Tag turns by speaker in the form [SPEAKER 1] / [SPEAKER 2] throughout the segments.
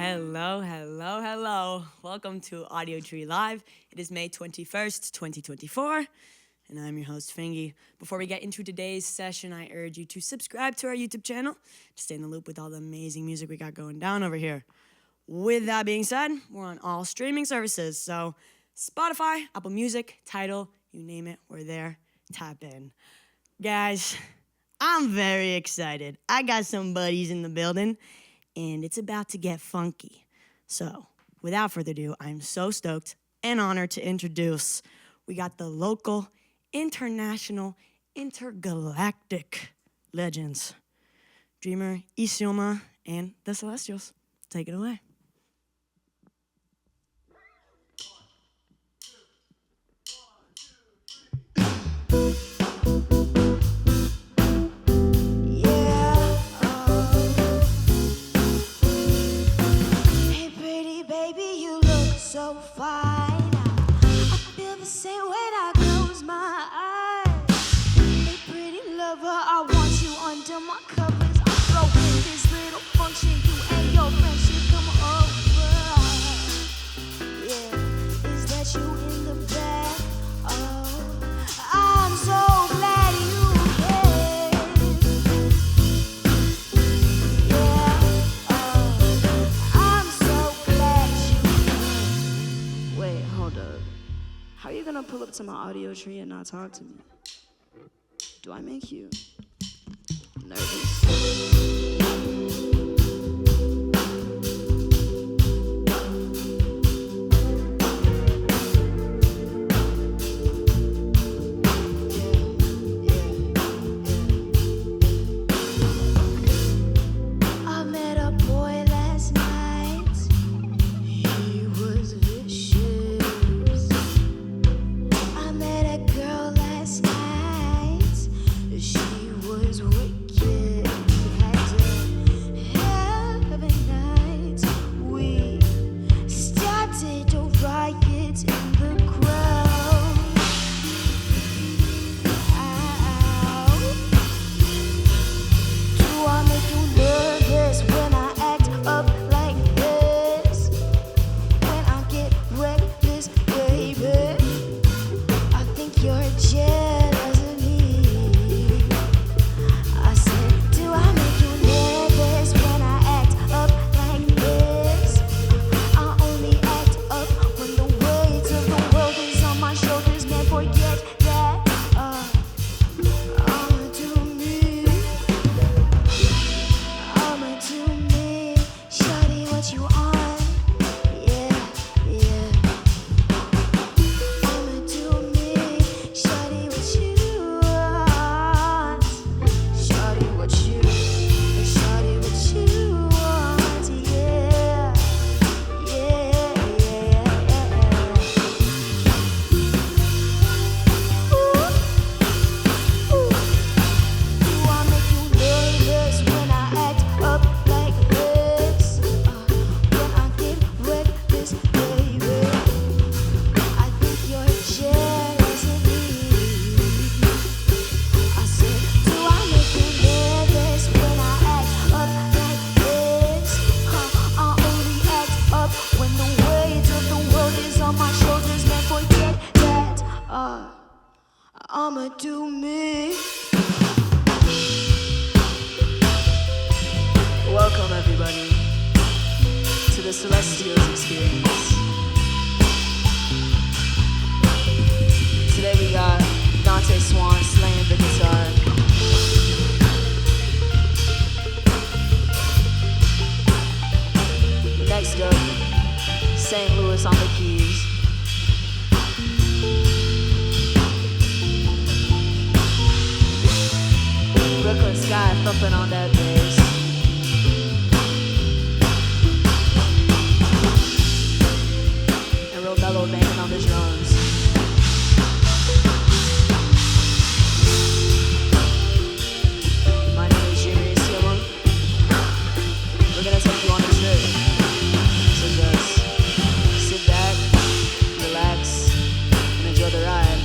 [SPEAKER 1] Hello. Welcome to Audiotree Live. It is May 21st, 2024, and I'm your host, FINGY. Before we get into today's session, I urge you to subscribe to our YouTube channel to stay in the loop with all the amazing music we got going down over here. With that being said, we're on all streaming services, so Spotify, Apple Music, Tidal, you name it, we're there. Tap in. Guys, I'm very excited. I got some buddies in the building, and it's about to get funky. So, without further ado, I'm so stoked and honored to introduce, we got the local, international, intergalactic legends, Dreamer Isioma and The Celestials. Take it away.
[SPEAKER 2] So fine, I feel the same when I close my eyes. Hey, pretty lover, I want you under my covers. I'm throwing this little function, you and your friends should come over. Yeah, is that you in the back? Oh, I'm so glad you came. Yeah, I'm so glad you came. Wait, hold up. How are you gonna pull up to my audio tree and not talk to me? Do I make you nervous? I met a boy last night. He was vicious. I met a girl last night. She was wicked. Had to have a night. We started a riot in the crowd. Ow. Do I make you nervous when I act up like this? When I get reckless, baby, I think you're jealous of me. I said, do I make you nervous when I act up like this? I only act up when the weight of the world is on my shoulders. Man, forget that. I'ma do me. I'ma do me. Shawty, what you on? Yeah. I'ma do me. Shawty, what you want? Shawty, what you want? Do I make you nervous when I act up like this? When I get reckless, baby, I think you're jealous of me. I said, do I make you nervous when I act up like this? I only act up when the weight of the world is on my shoulders. Man, forget that. I'ma do me. Welcome, everybody, to the Celestials experience. Today we got Dante Swan slaying the guitar. Next up, St. Louis on the keys. Brooklynn Scott thumping on that bass. And Romello banging on the drums. My name is Dreamer Isioma. We're gonna take you on a trip. So just sit back, relax, and enjoy the ride.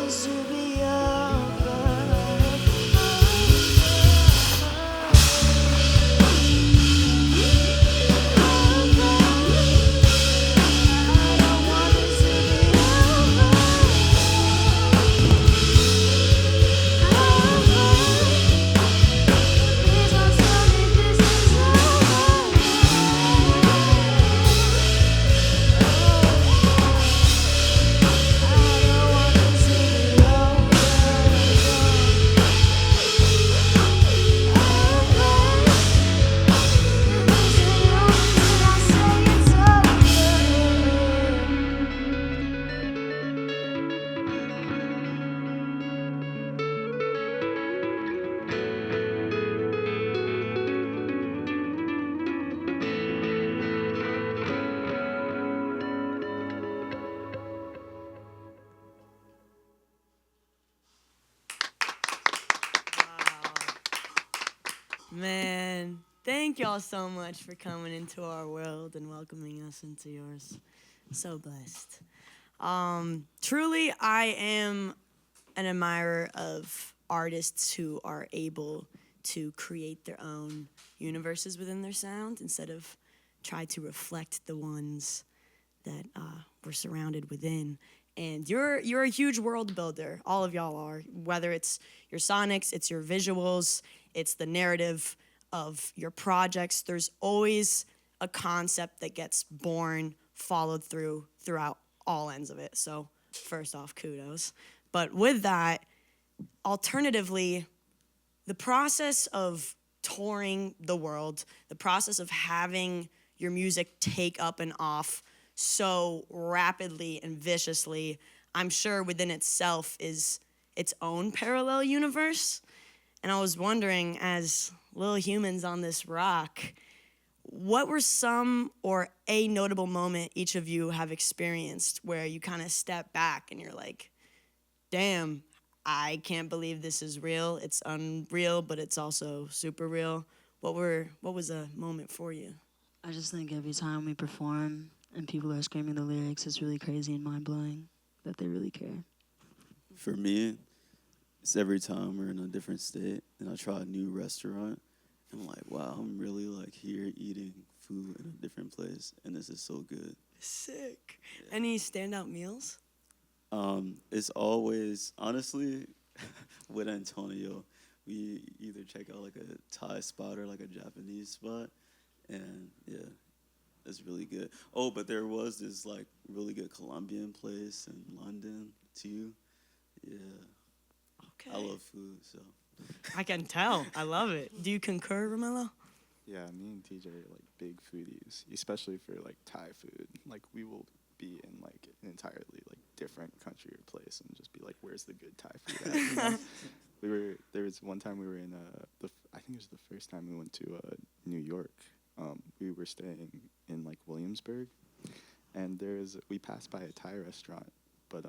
[SPEAKER 2] this to be over.
[SPEAKER 1] Man, thank y'all so much for coming into our world and welcoming us into yours. So blessed. Truly, I am an admirer of artists who are able to create their own universes within their sound instead of try to reflect the ones that we're surrounded within. And you're a huge world builder. All of y'all are. Whether it's your sonics, it's your visuals, it's the narrative of your projects. There's always a concept that gets born, followed throughout all ends of it. So first off, kudos. But with that, alternatively, the process of touring the world, the process of having your music take up and off so rapidly and viciously, I'm sure within itself is its own parallel universe. And I was wondering, as little humans on this rock, what were some or a notable moment each of you have experienced where you kind of step back and you're like, damn, I can't believe this is real. It's unreal, but it's also super real. What was a moment for you?
[SPEAKER 3] I just think every time we perform and people are screaming the lyrics, it's really crazy and mind-blowing that they really care.
[SPEAKER 4] For me, it's every time we're in a different state and I try a new restaurant. And I'm like, wow, I'm really like here eating food in a different place, and this is so good.
[SPEAKER 1] Sick. Yeah. Any standout meals?
[SPEAKER 4] It's always, honestly, with Antonio, we either check out like a Thai spot or like a Japanese spot, and yeah, it's really good. Oh, but there was this like really good Colombian place in London too. Yeah. Okay. I love food, so.
[SPEAKER 1] I can tell. I love it. Do you concur, Romello?
[SPEAKER 5] Yeah, me and TJ are like big foodies, especially for like Thai food. Like we will be in like an entirely like different country or place and just be like, "Where's the good Thai food at?" You know? There was one time we were in I think it was the first time we went to New York. We were staying in like Williamsburg, and we passed by a Thai restaurant, but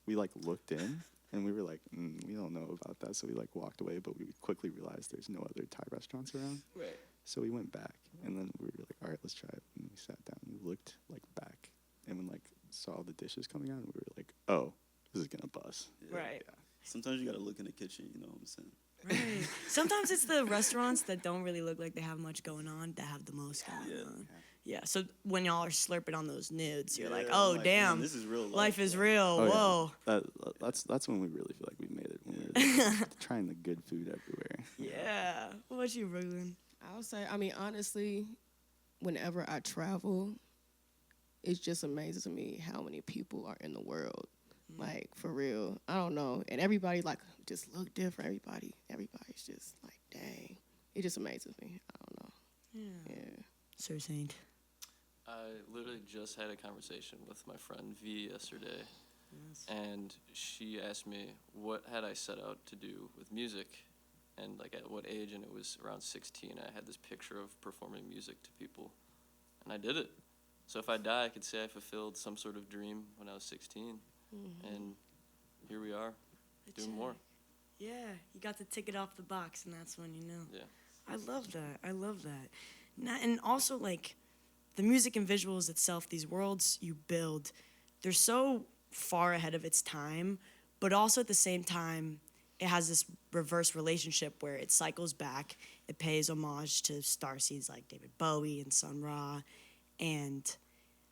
[SPEAKER 5] we like looked in. And we were like, we don't know about that. So we like walked away, but we quickly realized there's no other Thai restaurants around.
[SPEAKER 1] Right.
[SPEAKER 5] So we went back, and then we were like, all right, let's try it. And we sat down, and we looked like back, and when like saw the dishes coming out, and we were like, oh, this is gonna bust.
[SPEAKER 1] Yeah. Right.
[SPEAKER 4] Yeah. Sometimes you gotta look in the kitchen, you know what I'm saying?
[SPEAKER 1] Right. Sometimes it's the restaurants that don't really look like they have much going on that have the most going on. Yeah, so when y'all are slurping on those nudes, you're like, oh, like, damn, man,
[SPEAKER 4] this is real
[SPEAKER 1] life is real,
[SPEAKER 5] oh, whoa. Yeah. That's when we really feel like we made it, when we're trying the good food everywhere.
[SPEAKER 1] Yeah. What about you, Brooklyn?
[SPEAKER 6] I would say, I mean, honestly, whenever I travel, it just amazes me how many people are in the world. Like, for real. I don't know. And everybody, like, just look different. Everybody's just like, dang. It just amazes me. I don't know. Yeah.
[SPEAKER 1] Sir Saint.
[SPEAKER 7] I literally just had a conversation with my friend V yesterday, and she asked me what had I set out to do with music, and like at what age, and it was around 16. I had this picture of performing music to people, and I did it. So if I die, I could say I fulfilled some sort of dream when I was 16, and here we are, doing more.
[SPEAKER 1] Yeah, you got the ticket off the box, and that's when you know.
[SPEAKER 7] Yeah.
[SPEAKER 1] I love that. And also, like, the music and visuals itself, these worlds you build, they're so far ahead of its time, but also at the same time, it has this reverse relationship where it cycles back. It pays homage to starseeds like David Bowie and Sun Ra. And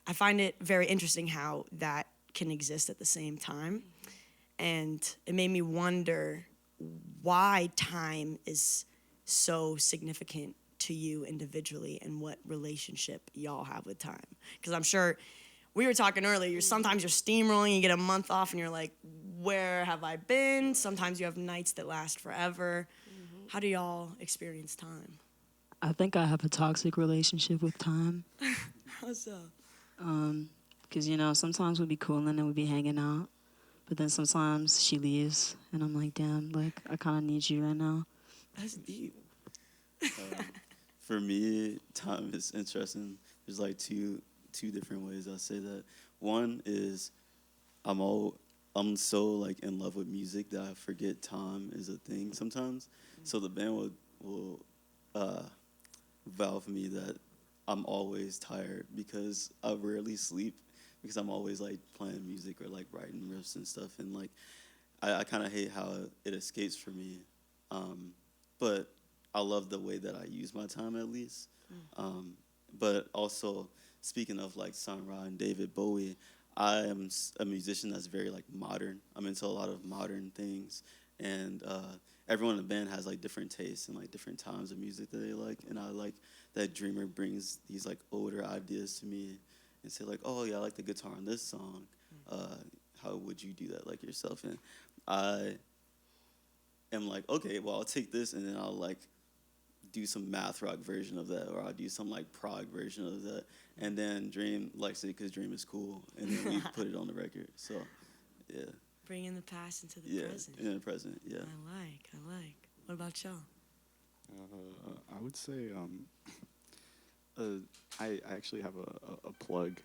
[SPEAKER 1] I find it very interesting how that can exist at the same time. And it made me wonder why time is so significant to you individually and what relationship y'all have with time. Because I'm sure we were talking earlier, sometimes you're steamrolling, you get a month off and you're like, where have I been? Sometimes you have nights that last forever. How do y'all experience time?
[SPEAKER 3] I think I have a toxic relationship with time.
[SPEAKER 1] How so?
[SPEAKER 3] Because, sometimes we'd be cool and then we'd be hanging out. But then sometimes she leaves and I'm like, damn, like, I kind of need you right now.
[SPEAKER 1] That's deep.
[SPEAKER 4] For me, time is interesting. There's like two different ways I'll say that. One is I'm so like in love with music that I forget time is a thing sometimes. So the band will vow for me that I'm always tired because I rarely sleep because I'm always like playing music or like writing riffs and stuff, and like I kind of hate how it escapes for me, but I love the way that I use my time at least. But also speaking of like Sun Ra and David Bowie, I am a musician that's very like modern. I'm into a lot of modern things, and everyone in the band has like different tastes and like different times of music that they like, and I like that Dreamer brings these like older ideas to me and say like, oh yeah, I like the guitar on this song. How would you do that like yourself? And I am like, okay, well I'll take this and then I'll like do some math rock version of that, or I'll do some like prog version of that, and then Dream likes it because Dream is cool, and then we put it on the record. So, yeah.
[SPEAKER 1] Bringing the past into the present.
[SPEAKER 4] Yeah, in the present. Yeah.
[SPEAKER 1] I like. What about y'all?
[SPEAKER 5] I would say I actually have a plug.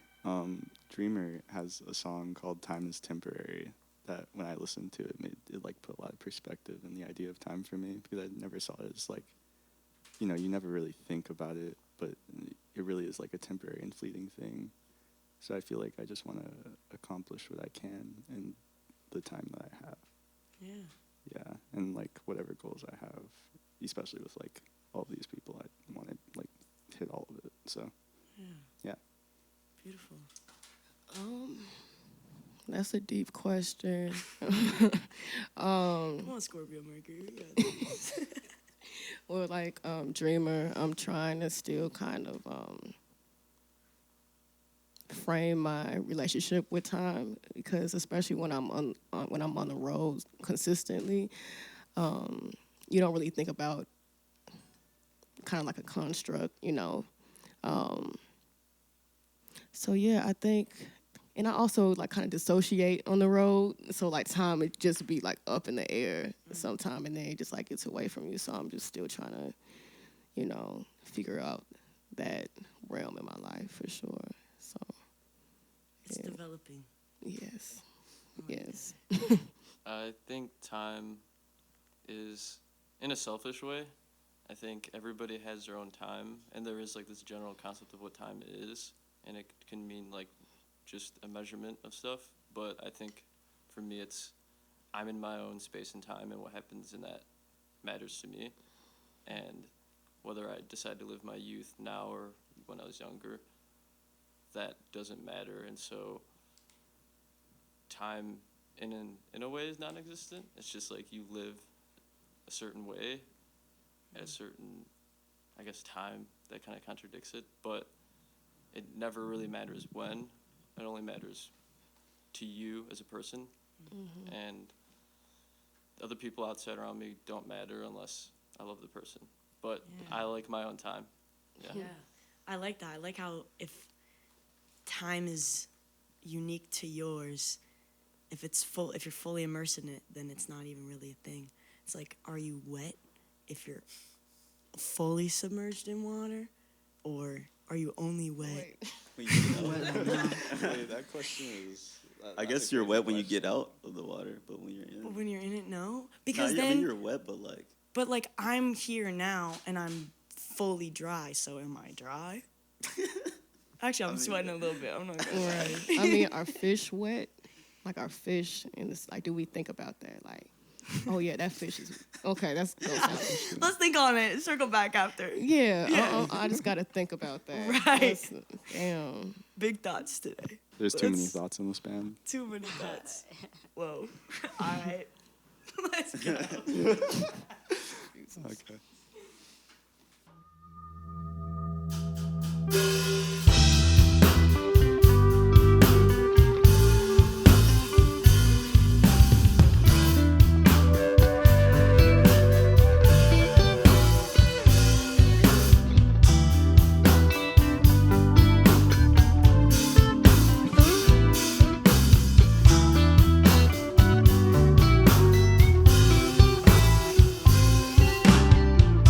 [SPEAKER 5] Dreamer has a song called "Time Is Temporary" that when I listened to it, it like put a lot of perspective in the idea of time for me, because I never saw it as like, you never really think about it, but it really is like a temporary and fleeting thing. So I feel like I just want to accomplish what I can in the time that I have.
[SPEAKER 1] Yeah.
[SPEAKER 5] Yeah, and like whatever goals I have, especially with like all these people, I want to like hit all of it. So yeah.
[SPEAKER 1] Beautiful.
[SPEAKER 6] That's a deep question.
[SPEAKER 1] Come on, Scorpio Mercury. We got this.
[SPEAKER 6] Well, like Dreamer, I'm trying to still kind of frame my relationship with time, because especially when I'm on the road consistently, you don't really think about kind of like a construct, So yeah, I think, and I also like kind of dissociate on the road. So like time would just be like up in the air sometime, and then it just like gets away from you. So I'm just still trying to, figure out that realm in my life for sure. So
[SPEAKER 1] It's developing.
[SPEAKER 6] yes, yes.
[SPEAKER 7] I think time is, in a selfish way, I think everybody has their own time, and there is like this general concept of what time is, and it can mean like just a measurement of stuff. But I think for me, I'm in my own space and time, and what happens in that matters to me. And whether I decide to live my youth now or when I was younger, that doesn't matter. And so time in a way is non-existent. It's just like you live a certain way at a certain, I guess, time that kind of contradicts it, but it never really matters when. It only matters to you as a person, and other people outside around me don't matter unless I love the person. But I like my own time. Yeah.
[SPEAKER 1] I like that. I like how if time is unique to yours, if you're fully immersed in it, then it's not even really a thing. It's like, are you wet if you're fully submerged in water, or are you only wet?
[SPEAKER 4] When you get out.
[SPEAKER 5] Wait, that question is.
[SPEAKER 4] I guess you're wet when you get out of the water, but when you're in it.
[SPEAKER 1] But when you're in it, no. Because
[SPEAKER 4] I mean, you're wet, but like.
[SPEAKER 1] But like, I'm here now and I'm fully dry. So am I dry? Actually, I'm sweating a little bit. I'm not gonna lie.
[SPEAKER 6] Right. I mean, are fish wet? like our fish, and it's like, do we think about that? Like, oh yeah, that fish is okay. That's
[SPEAKER 1] Let's think on it. Circle back after.
[SPEAKER 6] yeah. I just got to think about that.
[SPEAKER 1] Right.
[SPEAKER 6] Damn.
[SPEAKER 1] Big thoughts today.
[SPEAKER 5] There's too many
[SPEAKER 1] Let's-
[SPEAKER 5] thoughts in the span.
[SPEAKER 1] Too many thoughts. Whoa. All right. Let's go.
[SPEAKER 5] Okay.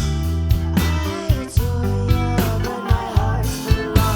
[SPEAKER 2] I adore you, but my heart's full of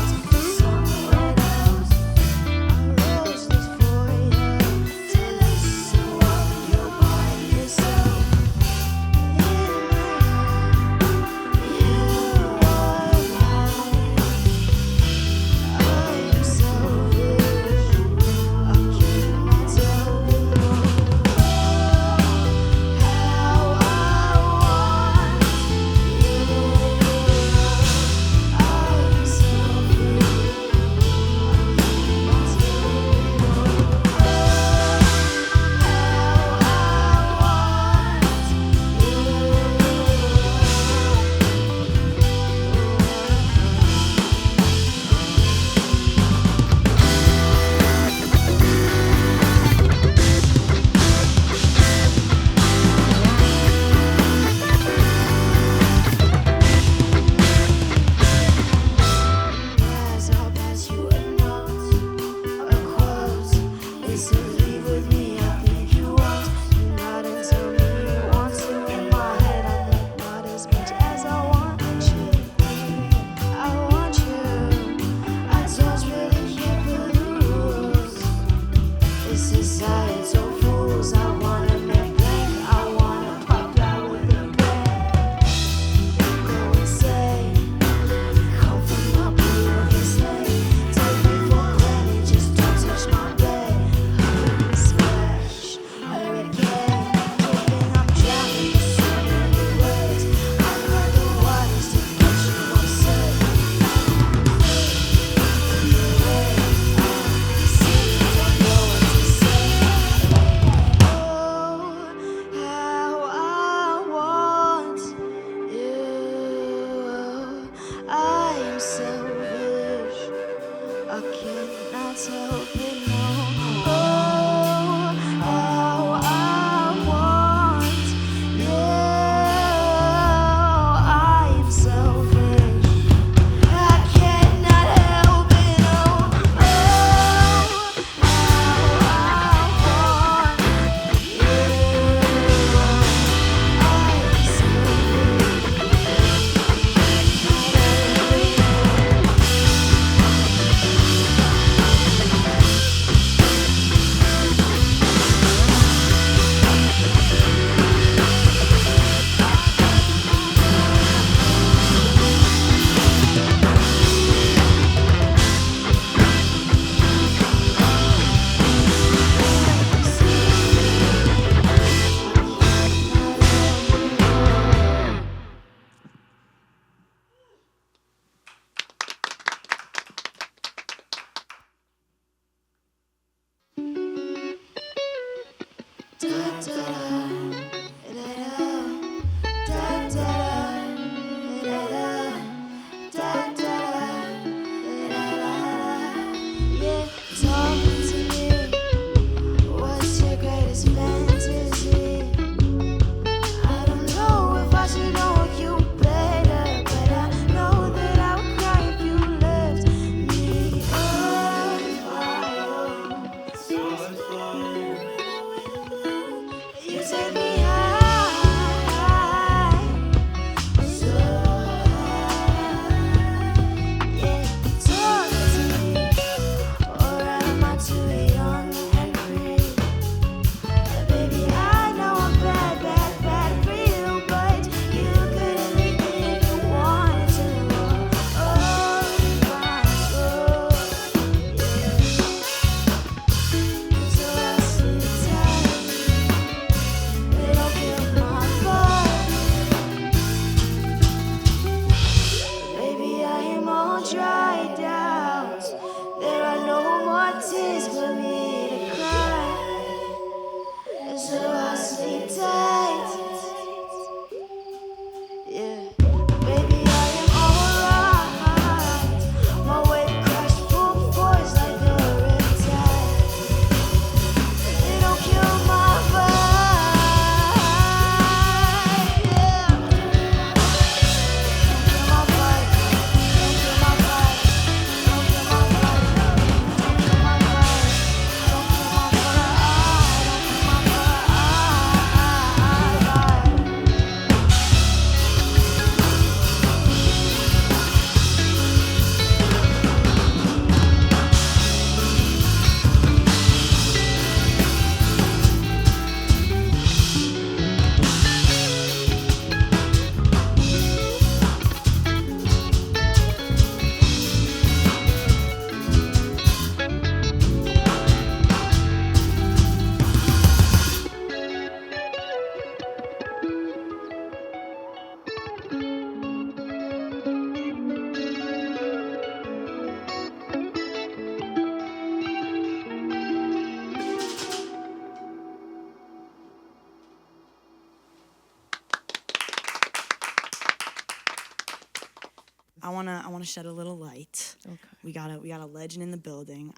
[SPEAKER 1] I wanna shed a little light.
[SPEAKER 6] Okay.
[SPEAKER 1] We got a legend in the building.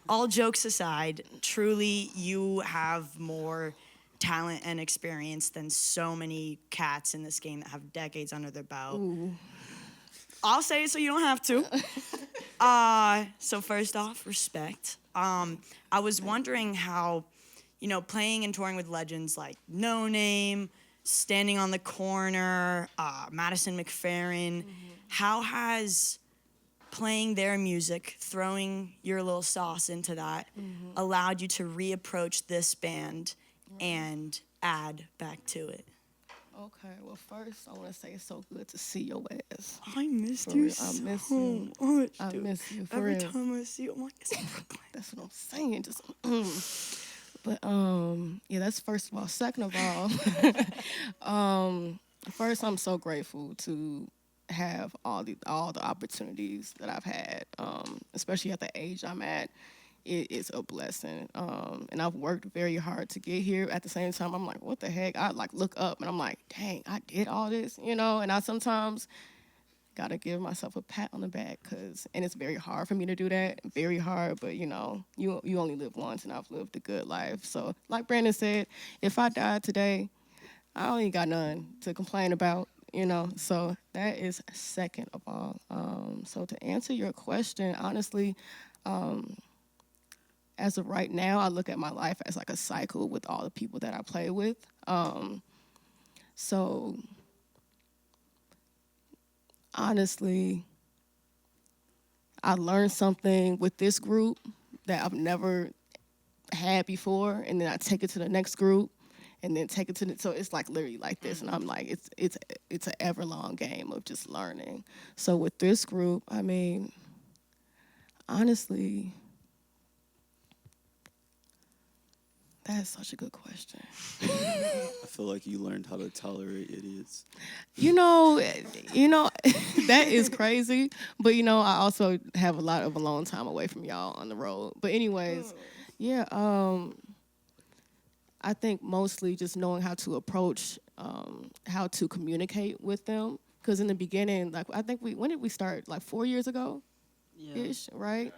[SPEAKER 1] All jokes aside, truly you have more talent and experience than so many cats in this game that have decades under their belt.
[SPEAKER 6] Ooh.
[SPEAKER 1] I'll say it so you don't have to. So first off, respect. I was wondering how, playing and touring with legends like No Name, Standing on the Corner, Madison McFerrin, how has playing their music, throwing your little sauce into that, allowed you to reapproach this band and add back to it?
[SPEAKER 6] Okay, well, first, I want to say it's so good to see your ass.
[SPEAKER 1] I missed
[SPEAKER 6] For
[SPEAKER 1] you
[SPEAKER 6] real,
[SPEAKER 1] so
[SPEAKER 6] I miss you.
[SPEAKER 1] much,
[SPEAKER 6] I
[SPEAKER 1] dude.
[SPEAKER 6] miss you, for
[SPEAKER 1] Every
[SPEAKER 6] real.
[SPEAKER 1] time I see you, I'm like, it's Brooklyn.
[SPEAKER 6] That's what I'm saying. Just, but yeah, that's first of all. Second of all, first, I'm so grateful to have all the opportunities that I've had, especially at the age I'm at. It is a blessing, and I've worked very hard to get here. At the same time, I'm like, what the heck? I like look up and I'm like, dang, I did all this, And I sometimes gotta give myself a pat on the back, and it's very hard for me to do that, very hard. But you only live once, and I've lived a good life. So, like Brandon said, if I died today, I only got none to complain about. So that is second of all. So to answer your question, honestly. As of right now, I look at my life as like a cycle with all the people that I play with. So honestly, I learned something with this group that I've never had before, and then I take it to the next group, and then take it to so it's like literally like this, and I'm like, it's an ever long game of just learning. So with this group, I mean, honestly. That's such a good question.
[SPEAKER 4] I feel like you learned how to tolerate idiots.
[SPEAKER 6] That is crazy. But I also have a lot of alone time away from y'all on the road. But anyways, yeah, I think mostly just knowing how to approach, how to communicate with them. Because in the beginning, like I think when did we start? Like 4 years ago, ish, right?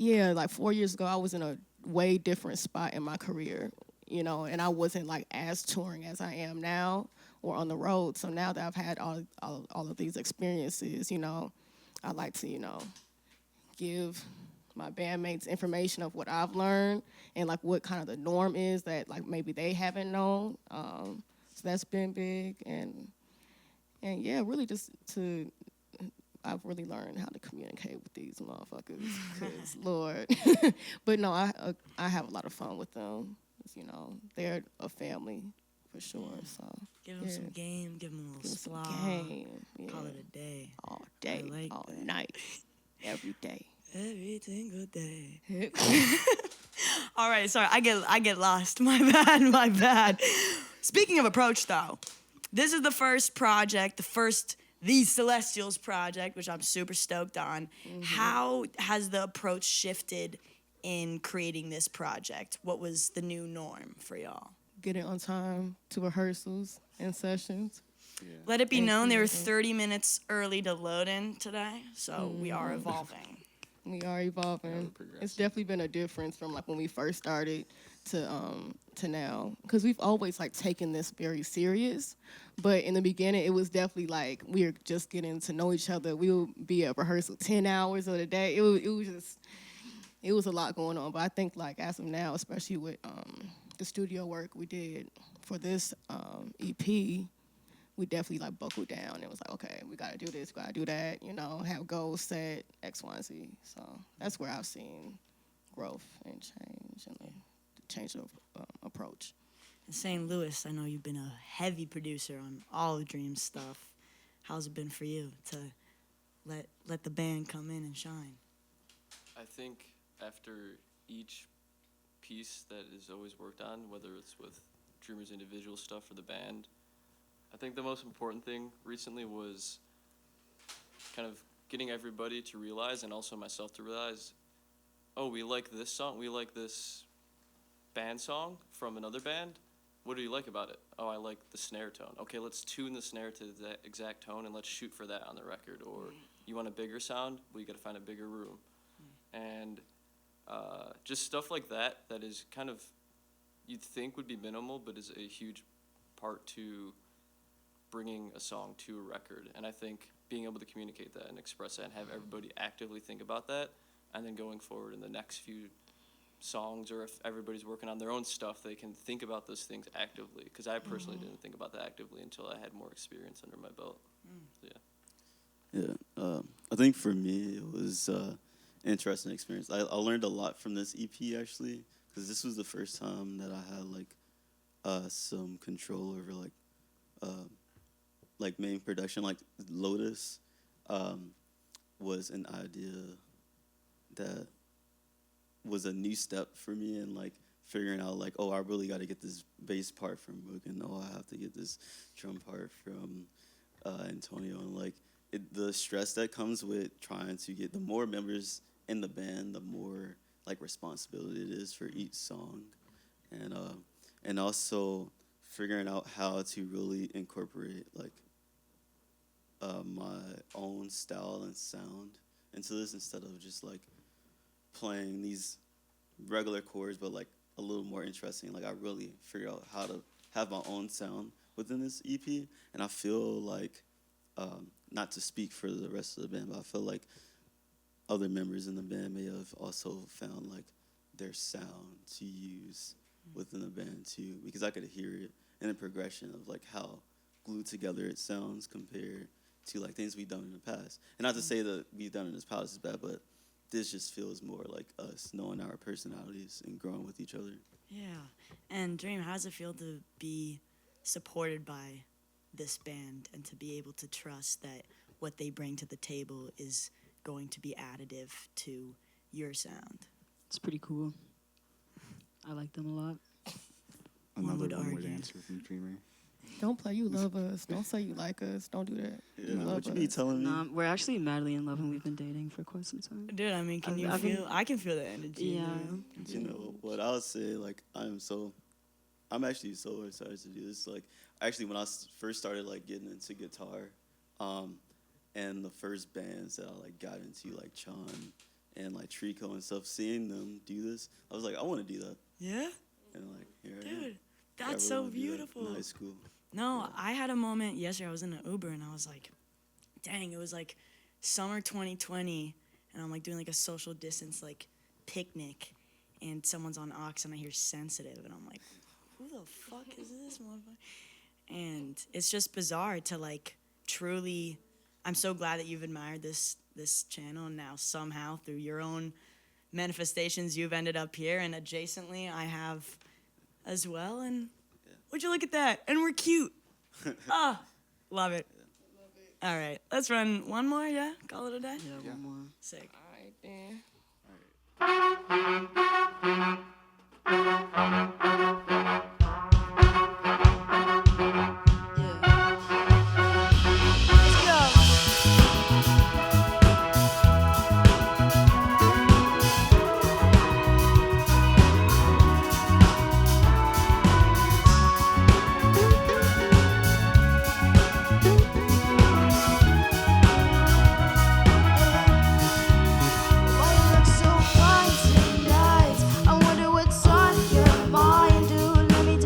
[SPEAKER 6] Yeah, like 4 years ago, I was in a way different spot in my career, and I wasn't like as touring as I am now or on the road. So now that I've had all of these experiences, I like to, give my bandmates information of what I've learned and like what kind of the norm is that like maybe they haven't known. So that's been big, and yeah, really just I've really learned how to communicate with these motherfuckers, cause Lord. But no, I have a lot of fun with them. They're a family for sure. So
[SPEAKER 1] give them some game, give them a little
[SPEAKER 6] some
[SPEAKER 1] slaw.
[SPEAKER 6] game. Yeah.
[SPEAKER 1] Call it a day.
[SPEAKER 6] All day,
[SPEAKER 1] like
[SPEAKER 6] all
[SPEAKER 1] that.
[SPEAKER 6] night, every day.
[SPEAKER 1] Every single day. All right, sorry, I get lost. My bad. Speaking of approach, though, this is the first project, the Celestials project, which I'm super stoked on. How has the approach shifted in creating this project? What was the new norm for y'all?
[SPEAKER 6] Getting on time to rehearsals and sessions.
[SPEAKER 5] Yeah.
[SPEAKER 1] Let it be known they were 30 minutes early to load in today, so we are evolving.
[SPEAKER 6] We are evolving.
[SPEAKER 5] progressing.
[SPEAKER 6] It's definitely been a difference from like when we first started to now, because we've always like taken this very serious. But in the beginning, it was definitely like we were just getting to know each other. We would be at rehearsal 10 hours of the day. It was a lot going on. But I think like as of now, especially with the studio work we did for this EP, we definitely like buckled down and was like, okay, we gotta do this, we gotta do that, have goals set, X, Y, and Z. So that's where I've seen growth and change and the change of approach.
[SPEAKER 1] In St. Louis, I know you've been a heavy producer on all of Dream's stuff. How's it been for you to let the band come in and shine?
[SPEAKER 7] I think after each piece that is always worked on, whether it's with Dreamer's individual stuff or the band, I think the most important thing recently was kind of getting everybody to realize, and also myself to realize, oh, we like this song, we like this band song from another band, what do you like about it? Oh, I like the snare tone. Okay, let's tune the snare to that exact tone and let's shoot for that on the record. Or you want a bigger sound? Well, you got to find a bigger room. And just stuff like that is kind of, you'd think would be minimal, but is a huge part to bringing a song to a record. And I think being able to communicate that and express that and have everybody actively think about that, and then going forward in the next few songs, or if everybody's working on their own stuff, they can think about those things actively. Because I personally didn't think about that actively until I had more experience under my belt. So,
[SPEAKER 4] Yeah, I think for me it was interesting experience. I learned a lot from this EP actually, because this was the first time that I had like some control over like main production. Like Lotus was an idea that was a new step for me, and like figuring out like, oh, I really got to get this bass part from Brooklyn. Oh, I have to get this drum part from Antonio, and like the stress that comes with trying to get the more members in the band, the more like responsibility it is for each song, and also figuring out how to really incorporate like my own style and sound into this, instead of just like playing these regular chords, but like a little more interesting. Like I really figured out how to have my own sound within this EP, and I feel like, not to speak for the rest of the band, but I feel like other members in the band may have also found like their sound to use within the band too, because I could hear it in the progression of like how glued together it sounds compared to like things we've done in the past. And not to say that we've done in this past is bad, but this just feels more like us knowing our personalities and growing with each other.
[SPEAKER 1] Yeah. And Dream, how does it feel to be supported by this band and to be able to trust that what they bring to the table is going to be additive to your sound?
[SPEAKER 3] It's pretty cool. I like them a lot.
[SPEAKER 1] One would
[SPEAKER 5] One-word
[SPEAKER 1] argue.
[SPEAKER 5] answer from Dreamer.
[SPEAKER 6] Don't play you love us. Don't say you like us. Don't do that.
[SPEAKER 4] Yeah,
[SPEAKER 6] You love
[SPEAKER 4] what you be
[SPEAKER 6] us.
[SPEAKER 4] telling me?
[SPEAKER 3] Nah, we're actually madly in love and we've been dating for quite some time.
[SPEAKER 1] Dude, I mean, can you
[SPEAKER 3] I've been-
[SPEAKER 1] feel? I can feel the energy.
[SPEAKER 3] Yeah.
[SPEAKER 1] You know?
[SPEAKER 4] You know what I would say, like I'm actually so excited to do this. Like actually, when I first started like getting into guitar, and the first bands that I like got into, like Chon and like Trico and stuff, seeing them do this, I was like, I want to do that.
[SPEAKER 1] Yeah?
[SPEAKER 4] And like here I am.
[SPEAKER 1] Dude,
[SPEAKER 4] I really
[SPEAKER 1] that's so
[SPEAKER 4] wanna do that
[SPEAKER 1] beautiful.
[SPEAKER 4] in high school.
[SPEAKER 1] No, I had a moment yesterday. I was in an Uber and I was like, dang, it was like summer 2020. And I'm like doing like a social distance like picnic. And someone's on aux and I hear Sensitive. And I'm like, who the fuck is this motherfucker? And it's just bizarre to like truly, I'm so glad that you've admired this channel. And now somehow through your own manifestations, you've ended up here. And adjacently, I have as well. And would you look at that? And we're cute. Ah, love it. All right, let's run one more, yeah? Call it a day?
[SPEAKER 3] Yeah, one more.
[SPEAKER 1] Sick.
[SPEAKER 6] All right, then.
[SPEAKER 2] Why you look so fine tonight? I wonder what's on your mind, dude. Let me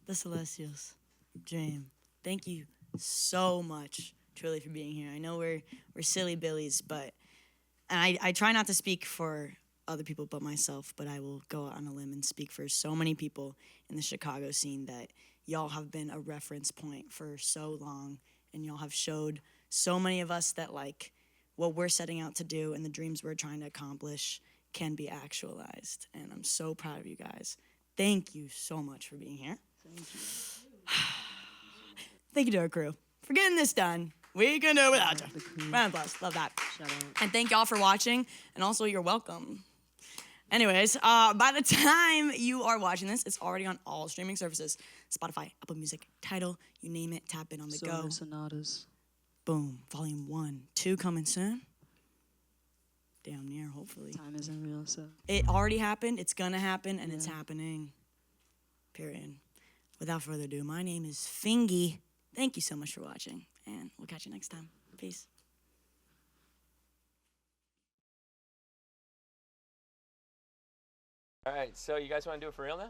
[SPEAKER 1] The Celestials, Dream. Thank you so much, truly, for being here. I know we're silly billies, but and I try not to speak for other people but myself, but I will go out on a limb and speak for so many people in the Chicago scene that y'all have been a reference point for so long, and y'all have showed so many of us that like what we're setting out to do and the dreams we're trying to accomplish can be actualized. And I'm so proud of you guys. Thank you so much for being here.
[SPEAKER 3] Thank you.
[SPEAKER 1] Thank you to our crew for getting this done. We can do it without you. Round of applause. Love that.
[SPEAKER 3] Shout out.
[SPEAKER 1] And thank y'all for watching. And also, you're welcome. Anyways, by the time you are watching this, it's already on all streaming services. Spotify, Apple Music, Tidal, you name it, tap in on the go.
[SPEAKER 3] Sonatas.
[SPEAKER 1] Boom. Volume 1, 2 coming soon. Damn near, hopefully.
[SPEAKER 3] Time isn't real, so.
[SPEAKER 1] It already happened, it's gonna happen, and it's happening. Period. Without further ado, my name is FINGY. Thank you so much for watching, and we'll catch you next time. Peace.
[SPEAKER 8] All right, so you guys want to do it for real now?